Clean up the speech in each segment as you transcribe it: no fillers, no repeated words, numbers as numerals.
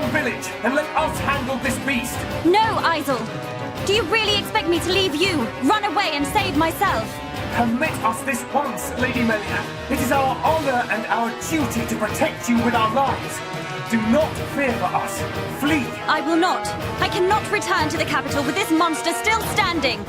one village and let us handle this beast. No, Isel. Do you really expect me to leave you, run away and save myself? Permit us this once, Lady Melia. It is our honor and our duty to protect you with our lives. Do not fear for us. Flee. I will not. I cannot return to the capital with this monster still standing.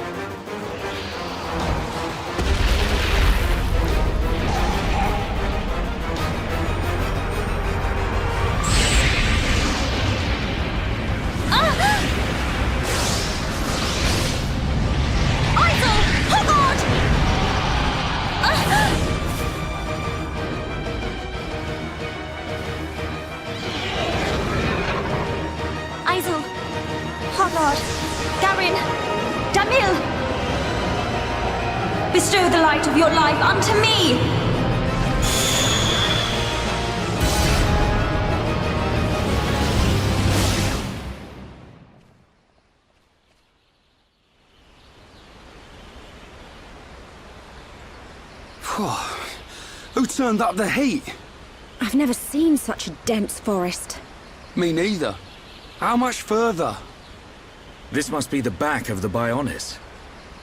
Bestow the light of your life unto me! Who turned up the heat? I've never seen such a dense forest. Me neither. How much further? This must be the back of the Bionis.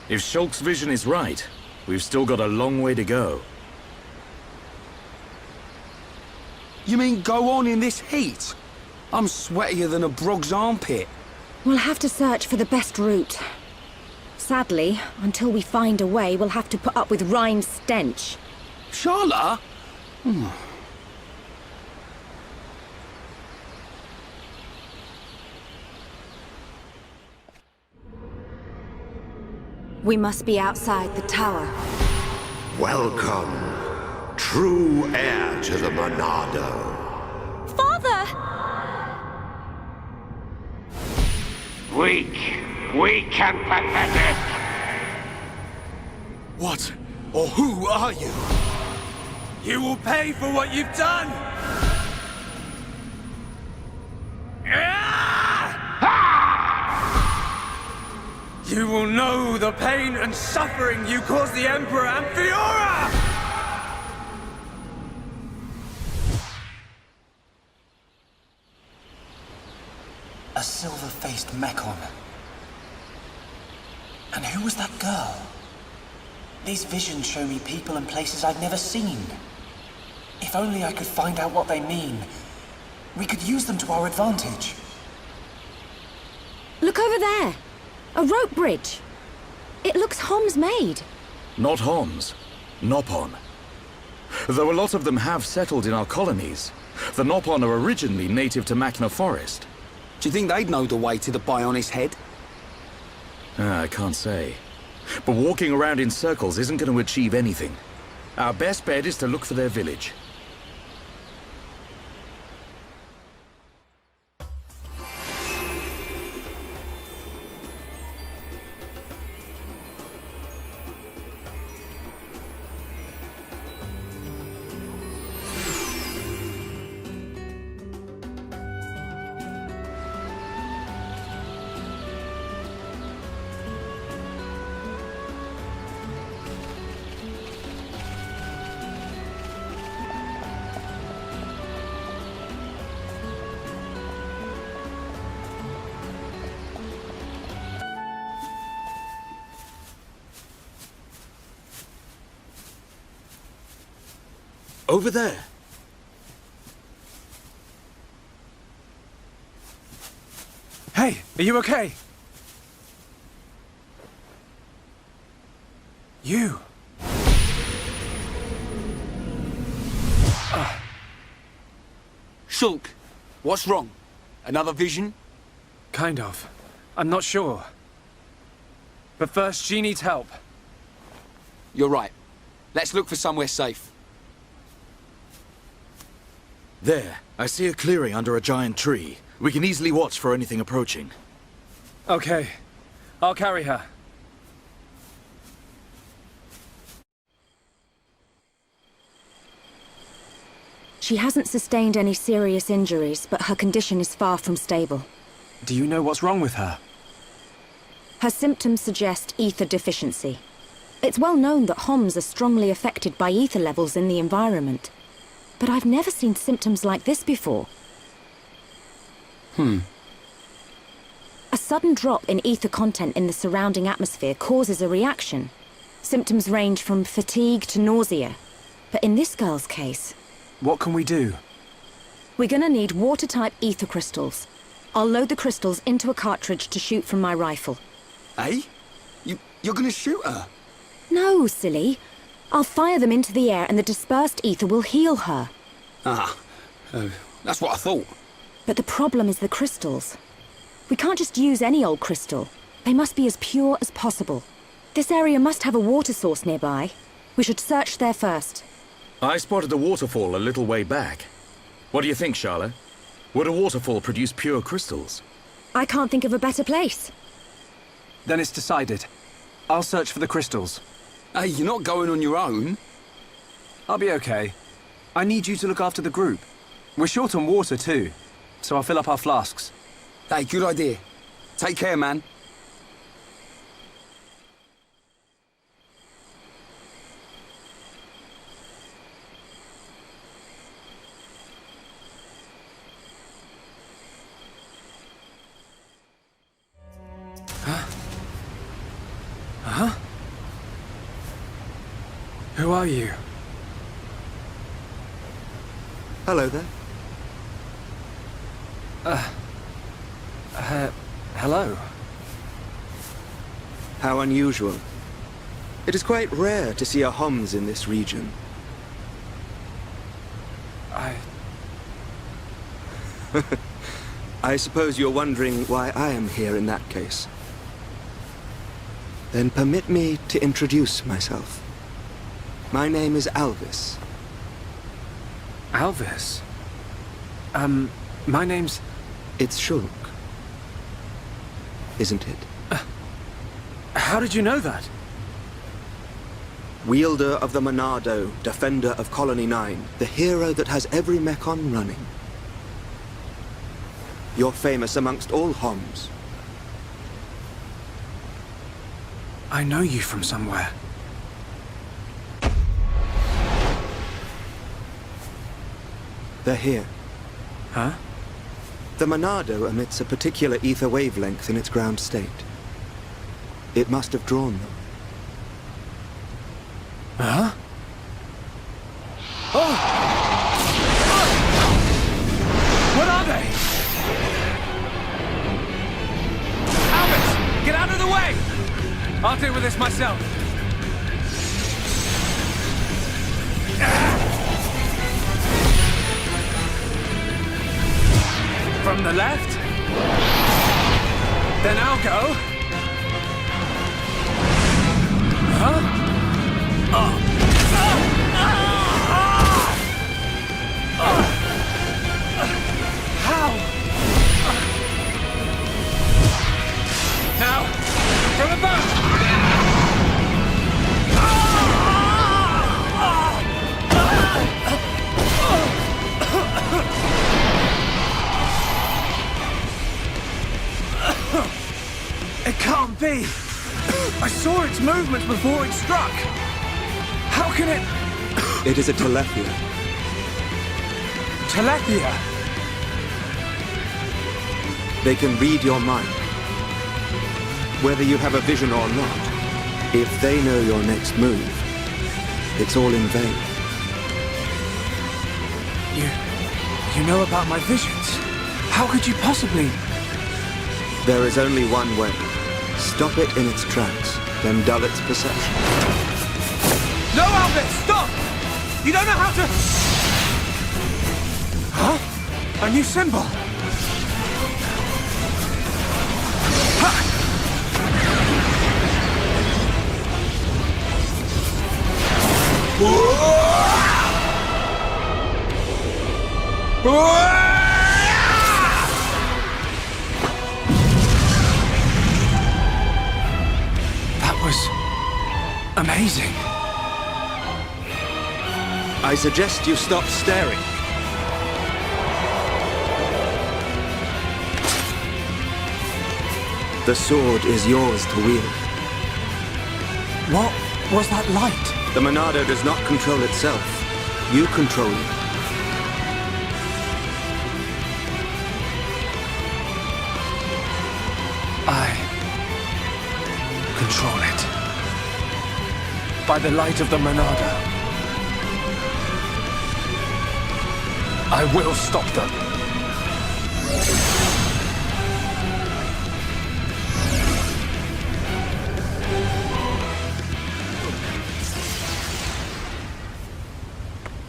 If Shulk's vision is right, we've still got a long way to go. You mean go on in this heat? I'm sweatier than a brog's armpit. We'll have to search for the best route. Sadly, until we find a way, we'll have to put up with Rhine's stench. Charlotte? We must be outside the tower. Welcome, true heir to the Monado. Father! Weak and pathetic. What or who are you? You will pay for what you've done! You will know the pain and suffering you caused the Emperor and Fiora! A silver-faced Mechon. And who was that girl? These visions show me people and places I've never seen. If only I could find out what they mean. We could use them to our advantage. Look over there! A rope bridge. It looks Hom's made. Not Homs, Nopon. Though a lot of them have settled in our colonies, the Nopon are originally native to Machna Forest. Do you think they'd know the way to the Bionis head? I can't say. But walking around in circles isn't going to achieve anything. Our best bet is to look for their village. Over there. Hey, are you okay? You. Shulk, what's wrong? Another vision? Kind of. I'm not sure. But first, she needs help. You're right. Let's look for somewhere safe. There, I see a clearing under a giant tree. We can easily watch for anything approaching. Okay. I'll carry her. She hasn't sustained any serious injuries, but her condition is far from stable. Do you know what's wrong with her? Her symptoms suggest ether deficiency. It's well known that Homs are strongly affected by ether levels in the environment. But I've never seen symptoms like this before. A sudden drop in ether content in the surrounding atmosphere causes a reaction. Symptoms range from fatigue to nausea. But in this girl's case... What can we do? We're gonna need water-type ether crystals. I'll load the crystals into a cartridge to shoot from my rifle. Eh? You're gonna shoot her? No, silly. I'll fire them into the air and the dispersed ether will heal her. That's what I thought. But the problem is the crystals. We can't just use any old crystal. They must be as pure as possible. This area must have a water source nearby. We should search there first. I spotted a waterfall a little way back. What do you think, Charlotte? Would a waterfall produce pure crystals? I can't think of a better place. Then it's decided. I'll search for the crystals. Hey, you're not going on your own. I'll be okay. I need you to look after the group. We're short on water too, so I'll fill up our flasks. Hey, good idea. Take care, man. Who are you? Hello there. Hello. How unusual. It is quite rare to see a Homs in this region. I suppose you're wondering why I am here in that case. Then permit me to introduce myself. My name is Alvis. Alvis? My name's... It's Shulk. Isn't it? How did you know that? Wielder of the Monado, defender of Colony 9, the hero that has every mechon running. You're famous amongst all Homs. I know you from somewhere. They're here. Huh? The Monado emits a particular ether wavelength in its ground state. It must have drawn them. Huh? Oh! What are they? Albert! Get out of the way! I'll deal with this myself. From the left? Then I'll go. Huh? How? Now, from above! It can't be! I saw its movements before it struck! How can it... It is a Telethia. Telethia? They can read your mind. Whether you have a vision or not, if they know your next move, it's all in vain. You know about my visions? How could you possibly... There is only one way. Stop it in its tracks, then dull its perception. No, Albert, stop! You don't know how to... Huh? A new symbol? Ha! That was... amazing. I suggest you stop staring. The sword is yours to wield. What was that light? The Monado does not control itself. You control it. I control it. By the light of the Monado, I will stop them.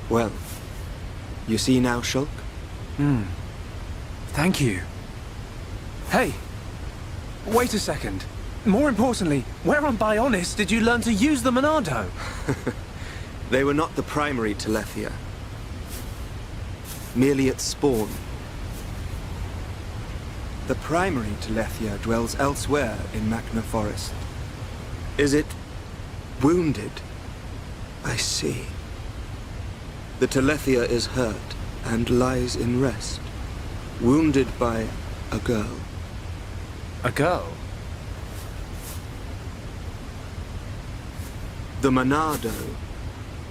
Well, you see now, Shulk? Thank you. Hey, wait a second. More importantly, where on Bionis did you learn to use the Monado? They were not the primary Telethia. Merely its spawn. The primary Telethia dwells elsewhere in Machna Forest. Is it wounded? I see. The Telethia is hurt and lies in rest, wounded by a girl. A girl? The Monado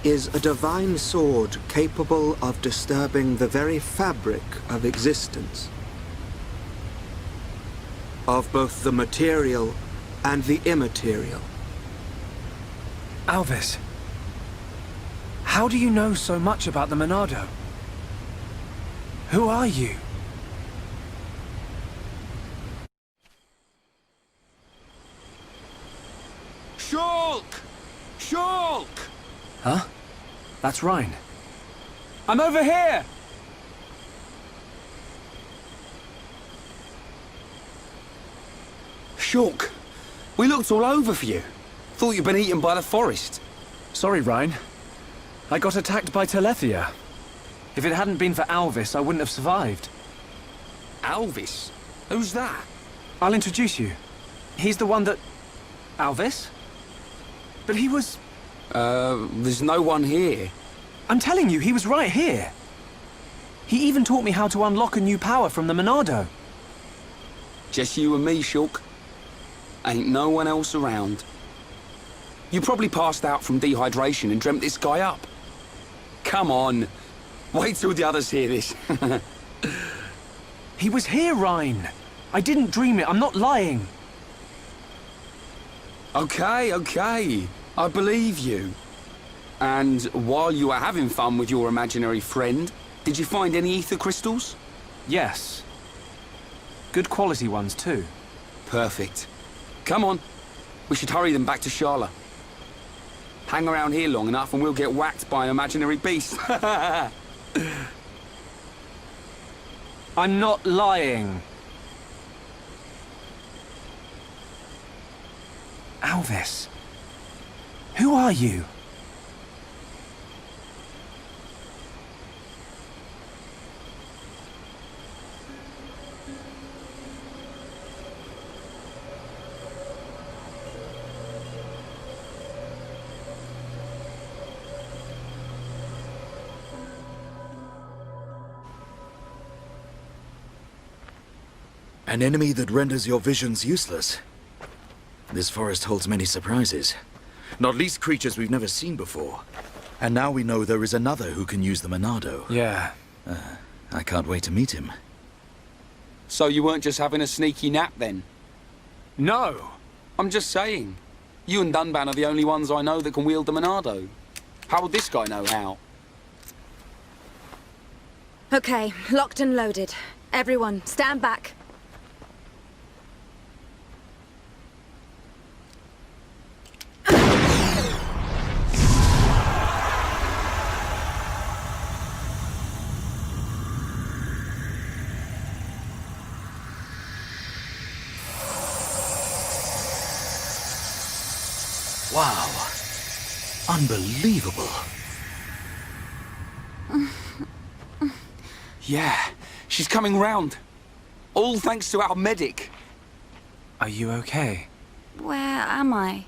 is a divine sword capable of disturbing the very fabric of existence. Of both the material and the immaterial. Alvis, how do you know so much about the Monado? Who are you? Shulk! Shulk! Huh? That's Rhine. I'm over here! Shulk, we looked all over for you. Thought you'd been eaten by the forest. Sorry, Rhine. I got attacked by Telethia. If it hadn't been for Alvis, I wouldn't have survived. Alvis? Who's that? I'll introduce you. He's the one that... Alvis? But he was... There's no one here. I'm telling you, he was right here. He even taught me how to unlock a new power from the Monado. Just you and me, Shulk. Ain't no one else around. You probably passed out from dehydration and dreamt this guy up. Come on. Wait till the others hear this. He was here, Rhine. I didn't dream it. I'm not lying. Okay, okay. I believe you. And while you were having fun with your imaginary friend, did you find any ether crystals? Yes. Good quality ones, too. Perfect. Come on. We should hurry them back to Sharla. Hang around here long enough and we'll get whacked by an imaginary beast. I'm not lying. Alvis, who are you? An enemy that renders your visions useless. This forest holds many surprises. Not least creatures we've never seen before. And now we know there is another who can use the Monado. Yeah. I can't wait to meet him. So you weren't just having a sneaky nap then? No! I'm just saying. You and Dunban are the only ones I know that can wield the Monado. How would this guy know how? Okay, locked and loaded. Everyone, stand back. Wow. Unbelievable. Yeah, she's coming round. All thanks to our medic. Are you okay? Where am I?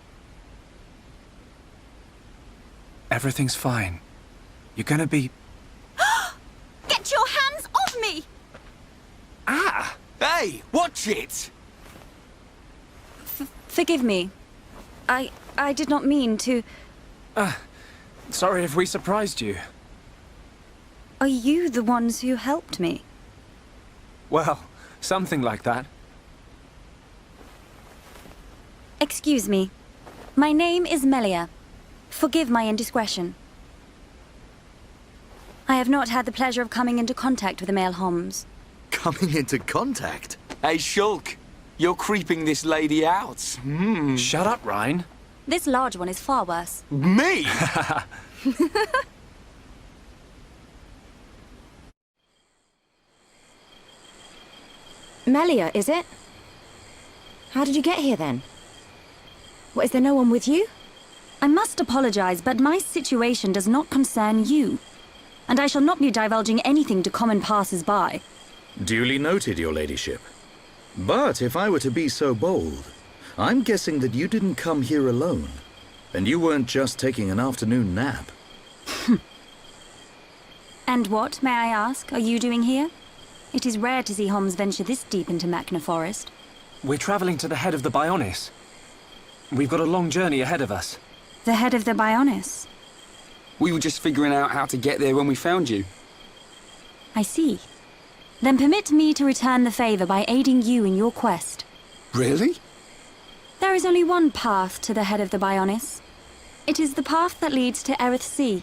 Everything's fine. You're gonna be... Get your hands off me! Ah! Hey, watch it! Forgive me. I did not mean to... Sorry if we surprised you. Are you the ones who helped me? Well, something like that. Excuse me. My name is Melia. Forgive my indiscretion. I have not had the pleasure of coming into contact with the male Homs. Coming into contact? Hey, Shulk, you're creeping this lady out. Shut up, Ryan. This large one is far worse. Me? Melia, is it? How did you get here then? What, is there no one with you? I must apologize, but my situation does not concern you. And I shall not be divulging anything to common passers-by. Duly noted, your ladyship. But if I were to be so bold, I'm guessing that you didn't come here alone. And you weren't just taking an afternoon nap. And what, may I ask, are you doing here? It is rare to see Homs venture this deep into Machna Forest. We're traveling to the head of the Bionis. We've got a long journey ahead of us. The head of the Bionis? We were just figuring out how to get there when we found you. I see. Then permit me to return the favor by aiding you in your quest. Really? There is only one path to the head of the Bionis. It is the path that leads to Erith Sea.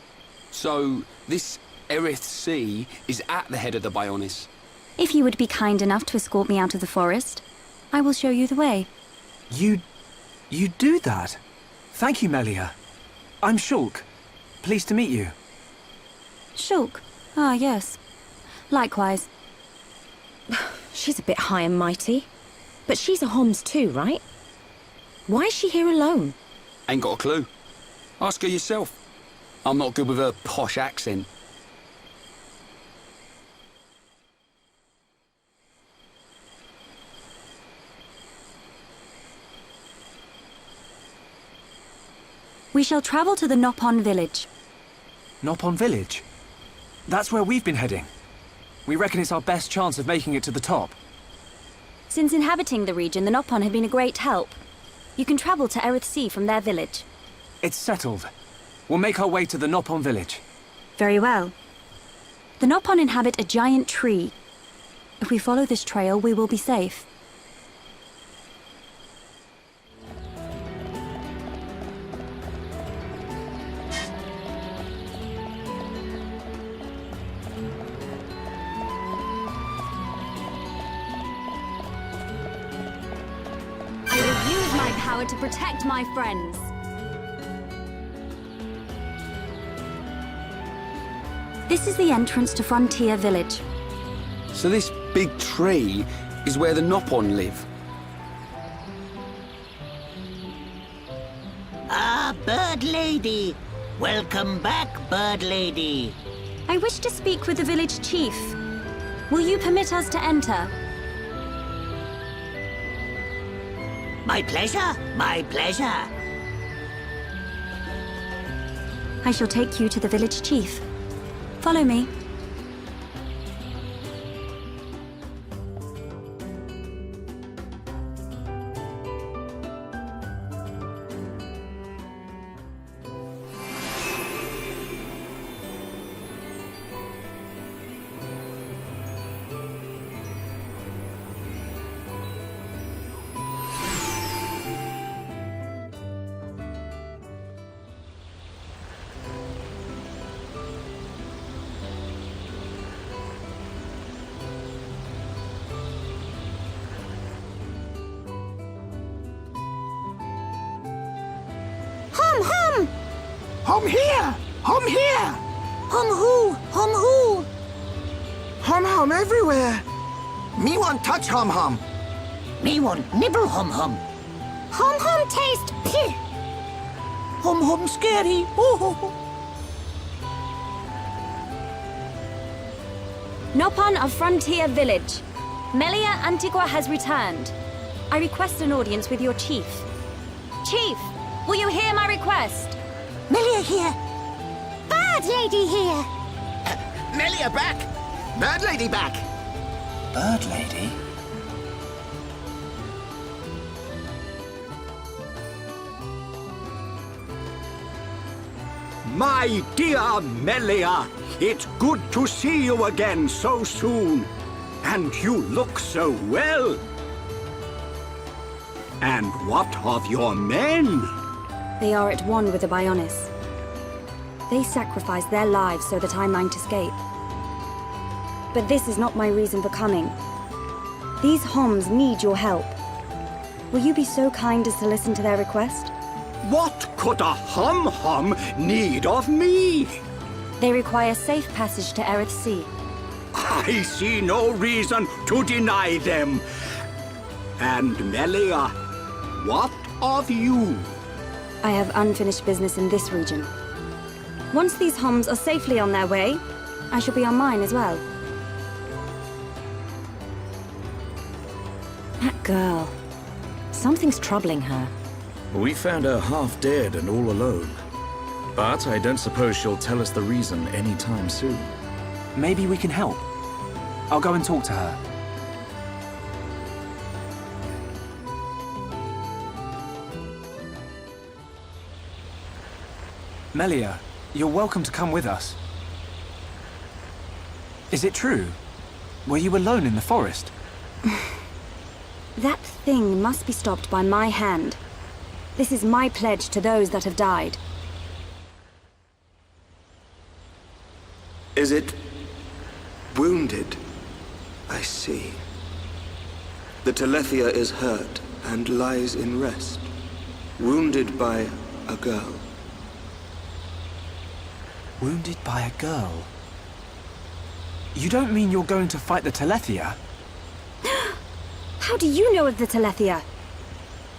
So, this Erith Sea is at the head of the Bionis. If you would be kind enough to escort me out of the forest, I will show you the way. You do that? Thank you, Melia. I'm Shulk. Pleased to meet you. Shulk? Ah, yes. Likewise. She's a bit high and mighty. But she's a Homs too, right? Why is she here alone? Ain't got a clue. Ask her yourself. I'm not good with her posh accent. We shall travel to the Nopon village. Nopon village? That's where we've been heading. We reckon it's our best chance of making it to the top. Since inhabiting the region, the Nopon have been a great help. You can travel to Erith Sea from their village. It's settled. We'll make our way to the Nopon village. Very well. The Nopon inhabit a giant tree. If we follow this trail, we will be safe. I will use my power to protect my friends. This is the entrance to Frontier Village. So this big tree is where the Nopon live. Ah, Bird Lady. Welcome back, Bird Lady. I wish to speak with the village chief. Will you permit us to enter? My pleasure, my pleasure. I shall take you to the village chief. Follow me. Hom here! Hom here! Hum who? Hum who? Hom everywhere! Me want touch Hom. Me want nibble hum hum. Hom taste pih. Hum hum scary. Oh. Nopon of Frontier Village. Melia Antigua has returned. I request an audience with your chief. Chief, will you hear my request? Melia here. Bird Lady here. Melia back! Bird Lady back! Bird Lady? My dear Melia, it's good to see you again so soon. And you look so well. And what of your men? They are at one with the Bionis. They sacrificed their lives so that I might escape. But this is not my reason for coming. These Homs need your help. Will you be so kind as to listen to their request? What could a Hom need of me? They require safe passage to Erith Sea. I see no reason to deny them. And Melia, what of you? I have unfinished business in this region. Once these Homs are safely on their way, I shall be on mine as well. That girl. Something's troubling her. We found her half dead and all alone. But I don't suppose she'll tell us the reason anytime soon. Maybe we can help. I'll go and talk to her. Melia, you're welcome to come with us. Is it true? Were you alone in the forest? That thing must be stopped by my hand. This is my pledge to those that have died. Is it wounded? I see. The Telethia is hurt and lies in rest, wounded by a girl. Wounded by a girl? You don't mean you're going to fight the Telethia? How do you know of the Telethia?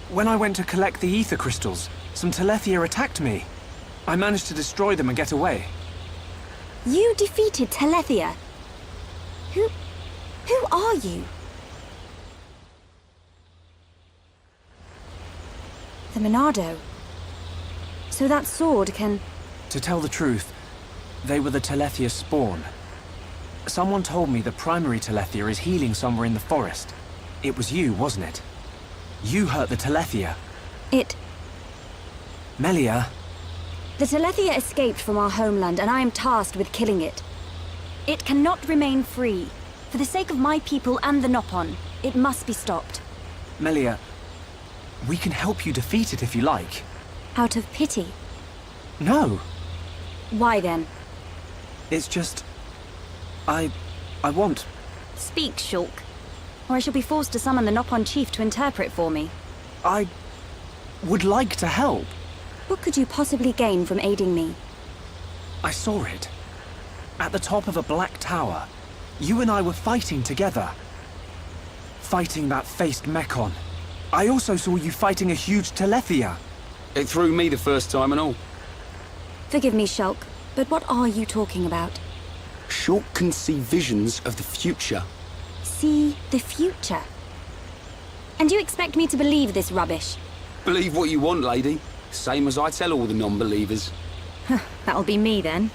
When I went to collect the ether crystals, some Telethia attacked me. I managed to destroy them and get away. You defeated Telethia? Who are you? The Monado. So that sword can... To tell the truth, they were the Telethia spawn. Someone told me the primary Telethia is healing somewhere in the forest. It was you, wasn't it? You hurt the Telethia. Melia. The Telethia escaped from our homeland, and I am tasked with killing it. It cannot remain free. For the sake of my people and the Nopon, it must be stopped. Melia, we can help you defeat it if you like. Out of pity? No. Why then? It's just... I want... Speak, Shulk. Or I shall be forced to summon the Nopon chief to interpret for me. I would like to help. What could you possibly gain from aiding me? I saw it. At the top of a black tower. You and I were fighting together. Fighting that faced Mekon. I also saw you fighting a huge Telethia. It threw me the first time and all. Forgive me, Shulk, but what are you talking about? Shulk can see visions of the future. See the future? And you expect me to believe this rubbish? Believe what you want, lady. Same as I tell all the non-believers. That'll be me then.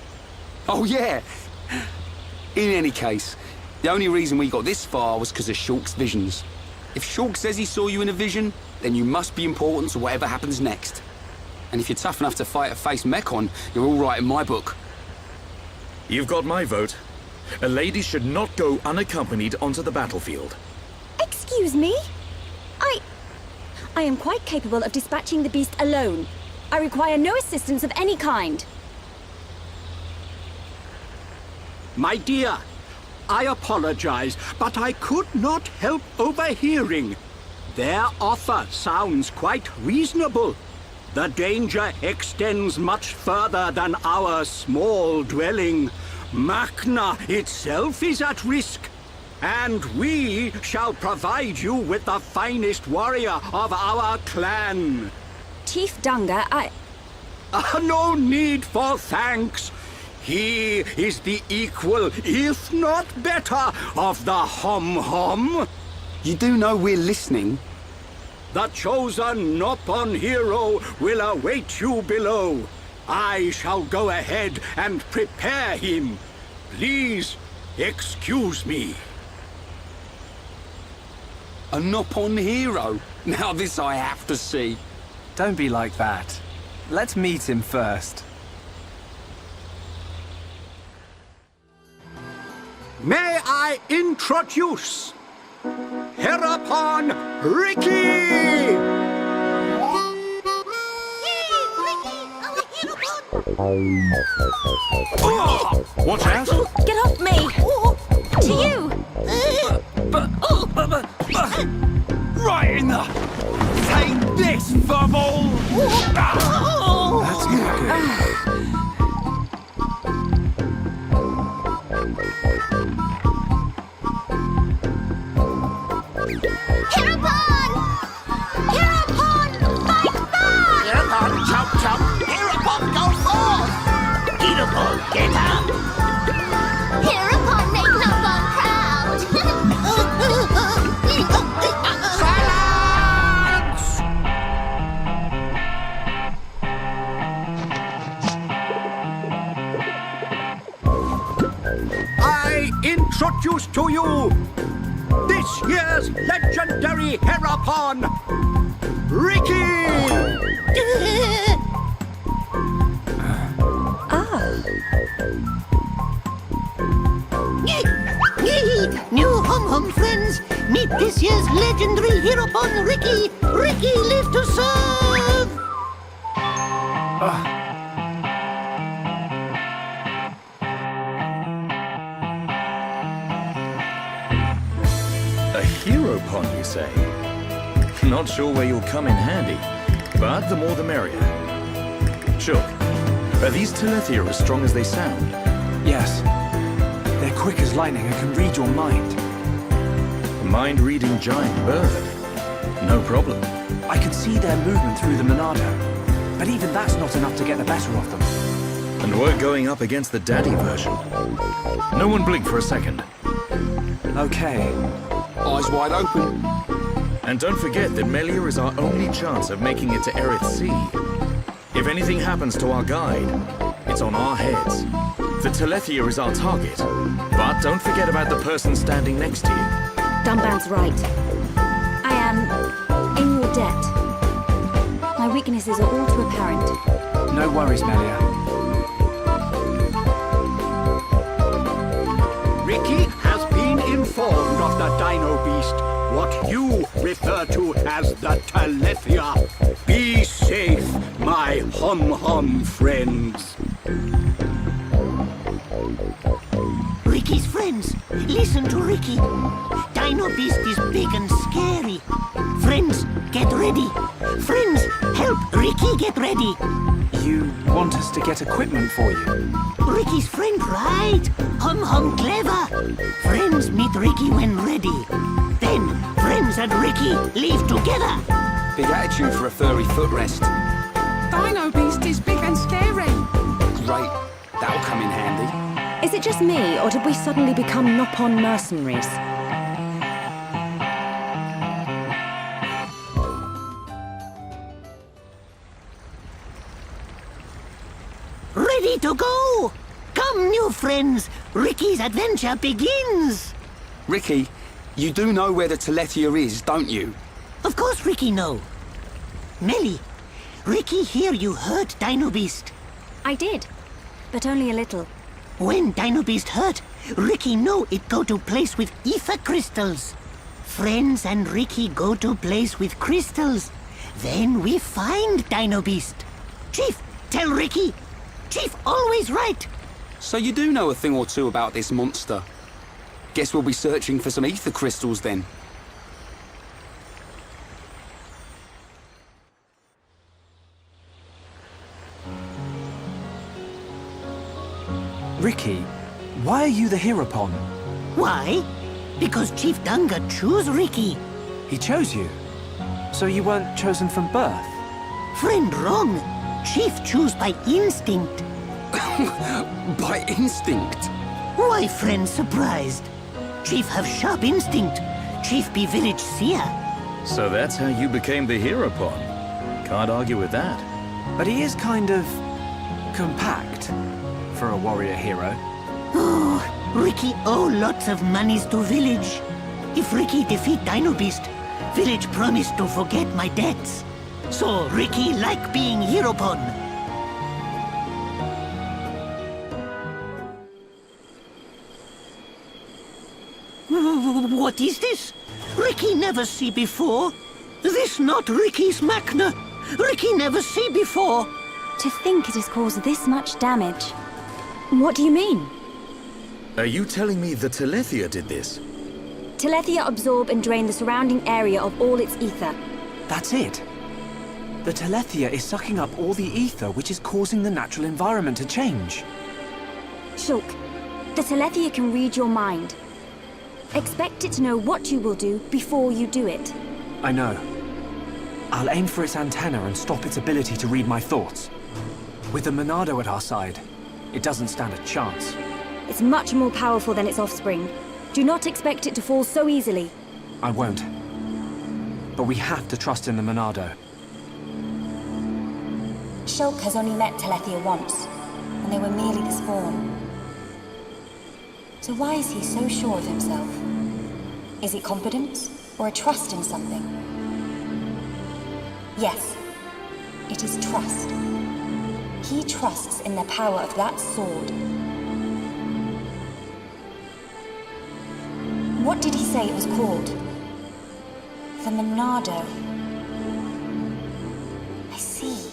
Oh, yeah! In any case, the only reason we got this far was because of Shulk's visions. If Shulk says he saw you in a vision, then you must be important to whatever happens next. And if you're tough enough to fight a face Mekon, you're all right in my book. You've got my vote. A lady should not go unaccompanied onto the battlefield. Excuse me? I am quite capable of dispatching the beast alone. I require no assistance of any kind. My dear, I apologize, but I could not help overhearing. Their offer sounds quite reasonable. The danger extends much further than our small dwelling. Makna itself is at risk, and we shall provide you with the finest warrior of our clan. Chief Dunga, No need for thanks. He is the equal, if not better, of the Hom. You do know we're listening? The chosen Nopon hero will await you below. I shall go ahead and prepare him. Please, excuse me. A Nopon hero? Now this I have to see. Don't be like that. Let's meet him first. May I introduce Herapon Ricky! Watch out! Get off me! To you! Right in the... Take this, furball! That's not good. Hereupon! Hereupon! Fight back! Hereupon, chop chop. Hereupon, go forth. Hereupon, get out. Hereupon, make Lobon proud! Silence! I introduce to you this year's legendary Hereupon, Ricky! New hum friends, meet this year's legendary Hereupon, Ricky. Ricky, live to serve. A hero pond, you say? Not sure where you'll come in handy, but the more the merrier. Sure. Are these Telethia as strong as they sound? Yes. They're quick as lightning and can read your mind. A mind-reading giant bird? No problem. I can see their movement through the Monado, but even that's not enough to get the better of them. And we're going up against the daddy version. No one blink for a second. Okay. Eyes wide open. And don't forget that Melia is our only chance of making it to Erith Sea. If anything happens to our guide, it's on our heads. The Telethia is our target, but don't forget about the person standing next to you. Dunban's right. I am in your debt. My weaknesses are all too apparent. No worries, Melia. Ricky has been informed of the Dino Beast, what you refer to as the Telethia. Be safe, my hum friends. Ricky's friends, listen to Ricky. Dino Beast is big and scary. Friends, get ready. Friends, help Ricky get ready. You want us to get equipment for you? Ricky's friend, right? Hum clever. Friends meet Ricky when ready. Then, friends and Ricky leave together. Big attitude for a furry footrest. Dino Beast is big and scary. Great. That'll come in handy. Is it just me, or did we suddenly become Nopon mercenaries? Ready to go! Come, new friends. Ricky's adventure begins. Ricky, you do know where the Telethia is, don't you? Of course Ricky know. Melly, Ricky hear you hurt Dino Beast. I did, but only a little. When Dino Beast hurt, Ricky know it go to place with ether crystals. Friends and Ricky go to place with crystals. Then we find Dino Beast. Chief, tell Ricky. Chief always right. So you do know a thing or two about this monster. Guess we'll be searching for some ether crystals then. Ricky, why are you the Hereupon? Why? Because Chief Dunga choose Ricky. He chose you. So you weren't chosen from birth? Friend, wrong. Chief choose by instinct. By instinct? Why, friend, surprised? Chief have sharp instinct. Chief be village seer. So that's how you became the Hereupon. Can't argue with that. But he is kind of compact for a warrior hero. Oh, Ricky owe lots of monies to village. If Ricky defeat Dino Beast, village promise to forget my debts. So Ricky like being Hereupon. What is this? Ricky never see before. This not Ricky's Machna. Ricky never see before. To think it has caused this much damage. What do you mean? Are you telling me the Telethia did this? Telethia absorb and drain the surrounding area of all its ether. That's it. The Telethia is sucking up all the ether, which is causing the natural environment to change. Shulk, the Telethia can read your mind. Expect it to know what you will do before you do it. I know. I'll aim for its antenna and stop its ability to read my thoughts. With the Monado at our side, it doesn't stand a chance. It's much more powerful than its offspring. Do not expect it to fall so easily. I won't. But we have to trust in the Monado. Shulk has only met Telethia once, and they were merely the spawn. So why is he so sure of himself? Is it confidence, or a trust in something? Yes, it is trust. He trusts in the power of that sword. What did he say it was called? The Monado. I see.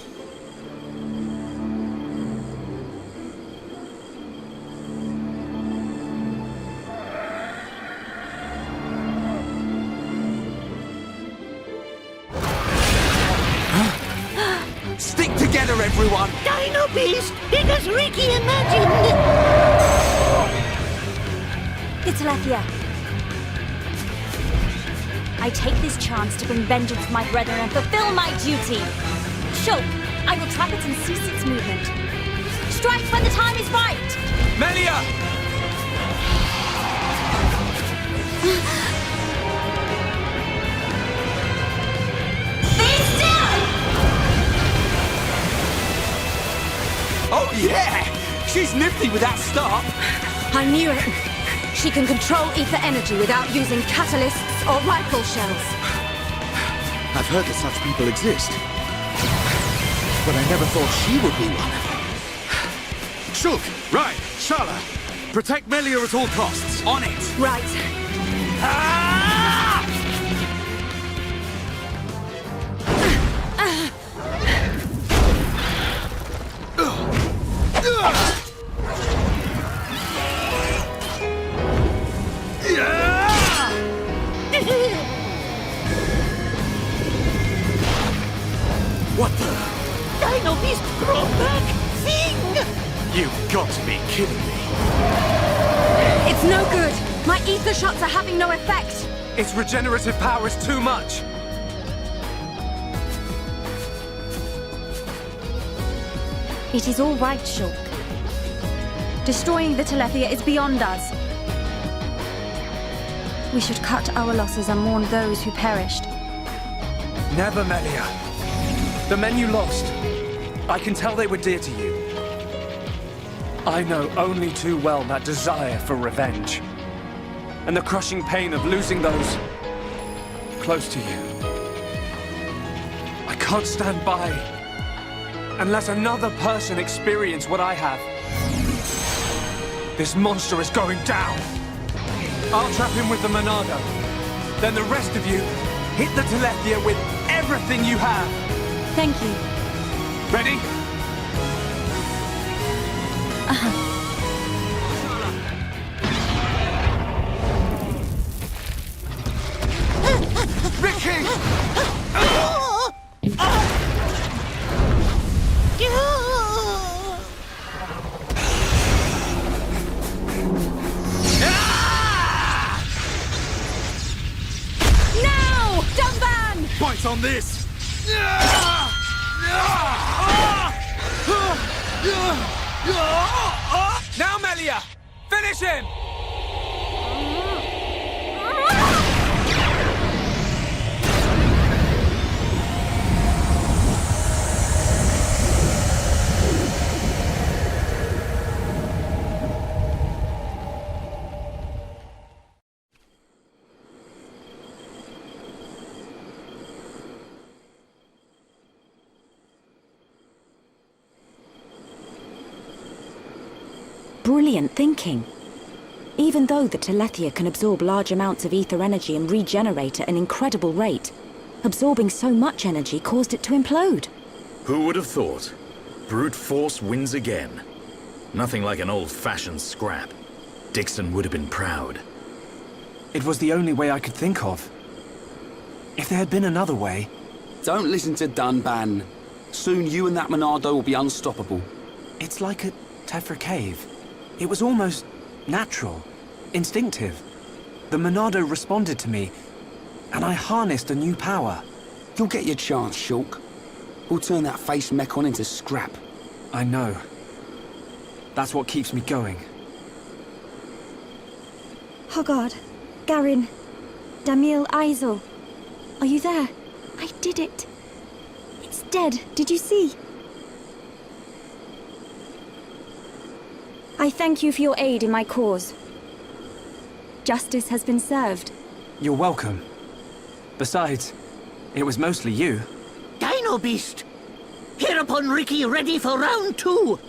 Stick together, everyone! Dino Beast, big as Ricky imagined! The Telethia. I take this chance to bring vengeance to my brethren and fulfill my duty. Shulk, I will trap it and cease its movement. Strike when the time is right! Melia! Be still! Oh yeah! She's nifty with that start! I knew it. She can control ether energy without using catalysts or rifle shells. I've heard that such people exist. But I never thought she would be one. Shulk, right, Shala. Protect Melia at all costs. On it! Right. What the? Dino Beast brought back thing! You've got to be kidding me. It's no good. My ether shots are having no effect. Its regenerative power is too much. It is all right, Shulk. Destroying the Telethia is beyond us. We should cut our losses and mourn those who perished. Never, Melia. The men you lost, I can tell they were dear to you. I know only too well that desire for revenge, and the crushing pain of losing those close to you. I can't stand by and let another person experience what I have. This monster is going down. I'll trap him with the Monado. Then the rest of you, hit the Telethia with everything you have. Thank you. Ready? Ricky! Now! Dumban! Fight on this! Now, Melia! Finish him! Brilliant thinking. Even though the Telethia can absorb large amounts of ether energy and regenerate at an incredible rate, absorbing so much energy caused it to implode. Who would have thought? brute force wins again. Nothing like an old-fashioned scrap. Dixon would have been proud. It was the only way I could think of. If there had been another way... Don't listen to Dunban. Soon you and that Monado will be unstoppable. It's like a Tephra cave. It was almost natural, instinctive. The Monado responded to me, and I harnessed a new power. You'll get your chance, Shulk. We'll turn that face Mechon into scrap. I know. That's what keeps me going. Hogard, Garin, Damil Aizel. Are you there? I did it. It's dead. Did you see? I thank you for your aid in my cause. Justice has been served. You're welcome. Besides, it was mostly you. Dino Beast! Hereupon Ricky ready for round 2!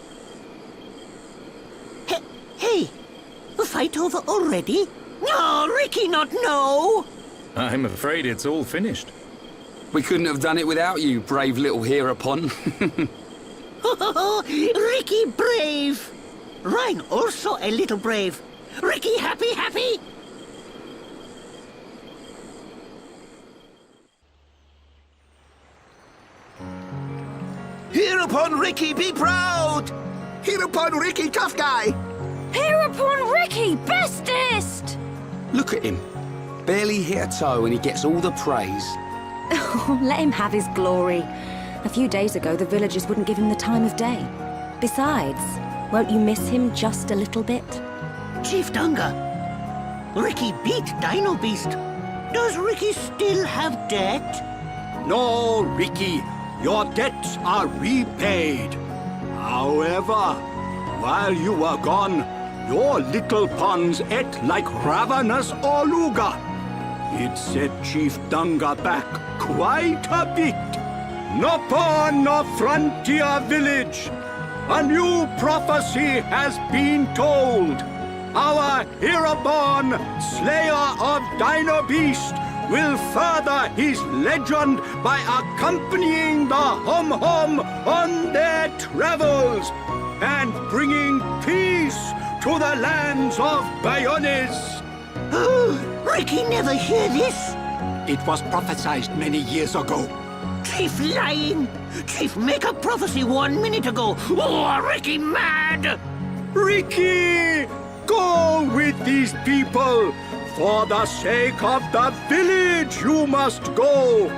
Hey! The fight over already? No, Ricky not no! I'm afraid it's all finished. We couldn't have done it without you, brave little Hereupon. Ricky brave! Ryan also a little brave. Ricky happy? Hereupon Ricky, be proud! Hereupon Ricky, tough guy! Hereupon Ricky, bestest! Look at him. Barely hit a toe and he gets all the praise. Let him have his glory. A few days ago, the villagers wouldn't give him the time of day. Besides, won't you miss him just a little bit? Chief Dunga, Ricky beat Dino Beast. Does Ricky still have debt? No, Ricky. Your debts are repaid. However, while you were gone, your little pawns ate like ravenous Oluga. It set Chief Dunga back quite a bit. No pawn, no frontier village. A new prophecy has been told. Our hero-born slayer of Dino Beast will further his legend by accompanying the Hom-Hom on their travels and bringing peace to the lands of Bayonis. Ricky never hear this. It was prophesied many years ago. Chief lying. Chief make a prophecy 1 minute ago. Oh, Ricky mad. Ricky, go with these people. For the sake of the village, you must go.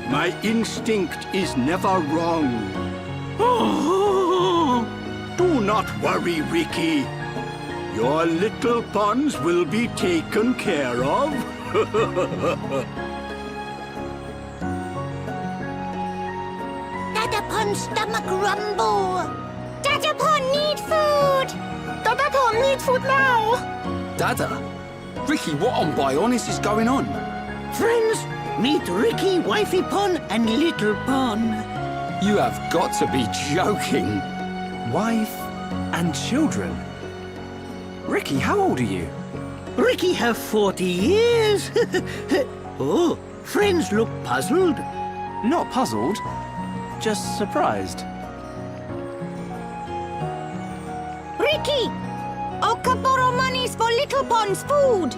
My instinct is never wrong. Do not worry, Ricky. Your little pawns will be taken care of. Dadapon stomach rumble. Dadapon need food! Dadapon need food now! Dada? Ricky, what on Bionis is going on? Friends, meet Ricky, Wifey Pon, and Little Pon. You have got to be joking. Wife and children? Ricky, how old are you? Ricky have 40 years. Oh, friends look puzzled. Not puzzled, just surprised. Ricky! Okaporo monies for Little Pond's food!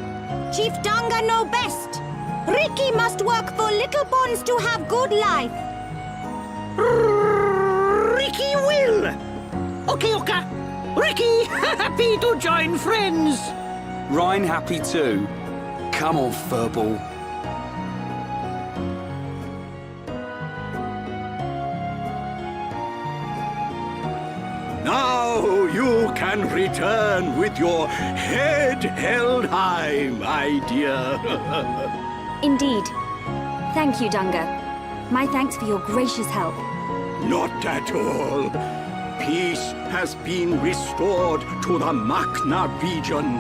Chief Dunga know best! Ricky must work for Little Ponds to have good life! Ricky will! Okay, Oka. Ricky, happy to join friends! Ryan happy too. Come on, Furball. Now you can return with your head held high, my dear. Indeed. Thank you, Dunga. My thanks for your gracious help. Not at all. Peace has been restored to the Makna region.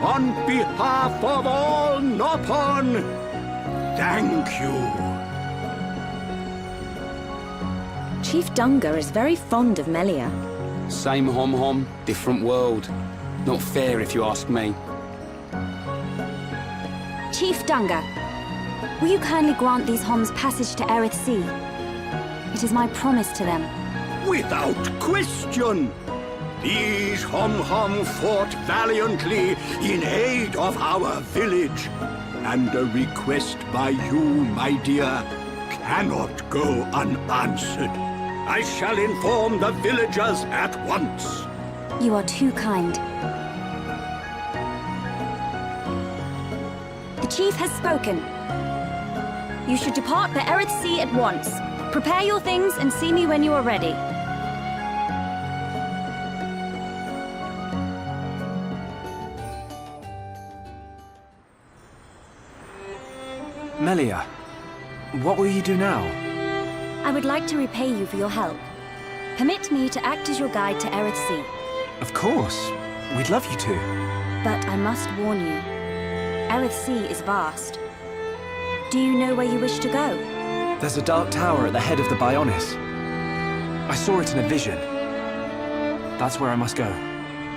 On behalf of all Nopon, thank you. Chief Dunga is very fond of Melia. Same Hom-Hom, different world. Not fair if you ask me. Chief Dunga, will you kindly grant these Homs passage to Erith Sea? It is my promise to them. Without question. These Hom fought valiantly in aid of our village. And a request by you, my dear, cannot go unanswered. I shall inform the villagers at once. You are too kind. The chief has spoken. You should depart for Erith Sea at once. Prepare your things and see me when you are ready. Melia, what will you do now? I would like to repay you for your help. Permit me to act as your guide to Erith Sea. Of course. We'd love you to. But I must warn you. Erith Sea is vast. Do you know where you wish to go? There's a dark tower at the head of the Bionis. I saw it in a vision. That's where I must go.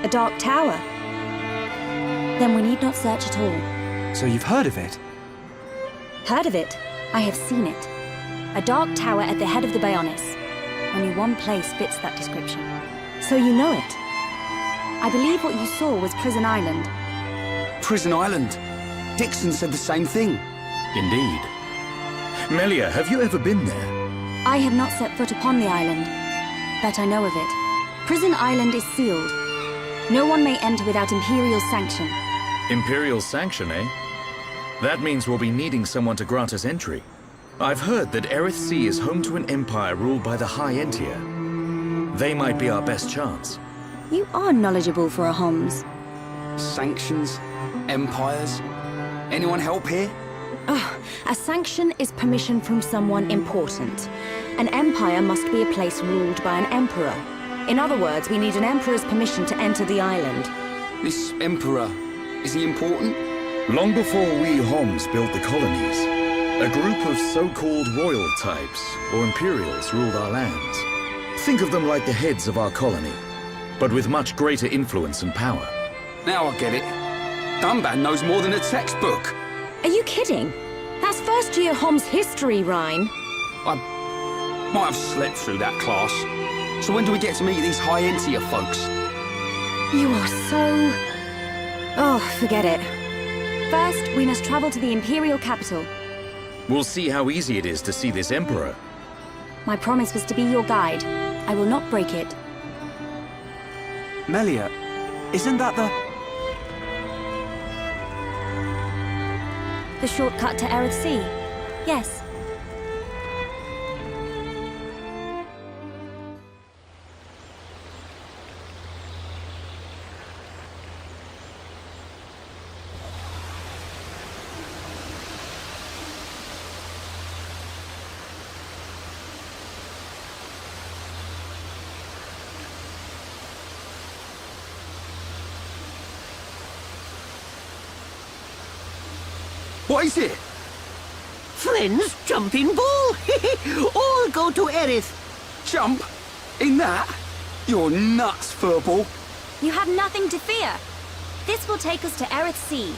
A dark tower? Then we need not search at all. So you've heard of it? Heard of it? I have seen it. A dark tower at the head of the Bionis. Only one place fits that description. So you know it? I believe what you saw was Prison Island. Prison Island? Dixon said the same thing. Indeed. Melia, have you ever been there? I have not set foot upon the island, but I know of it. Prison Island is sealed. No one may enter without Imperial sanction. Imperial sanction, eh? That means we'll be needing someone to grant us entry. I've heard that Erith Sea is home to an empire ruled by the High Entier. They might be our best chance. You are knowledgeable for a Homs. Sanctions? Empires? Anyone help here? A sanction is permission from someone important. An empire must be a place ruled by an emperor. In other words, we need an emperor's permission to enter the island. This emperor, is he important? Long before we Homs built the colonies, a group of so-called royal types, or imperials, ruled our lands. Think of them like the heads of our colony, but with much greater influence and power. Now I get it. Dunban knows more than a textbook. Are you kidding? That's first year Homs history, Ryan. I might have slept through that class. So when do we get to meet these High Entier folks? You are so... Oh, forget it. First, we must travel to the Imperial capital. We'll see how easy it is to see this emperor. My promise was to be your guide. I will not break it. Melia, isn't that The shortcut to Erith Sea? Yes. What is it? Friends, jumping ball. All go to Erith. Jump? In that? You're nuts, Furball. You have nothing to fear. This will take us to Erith Sea.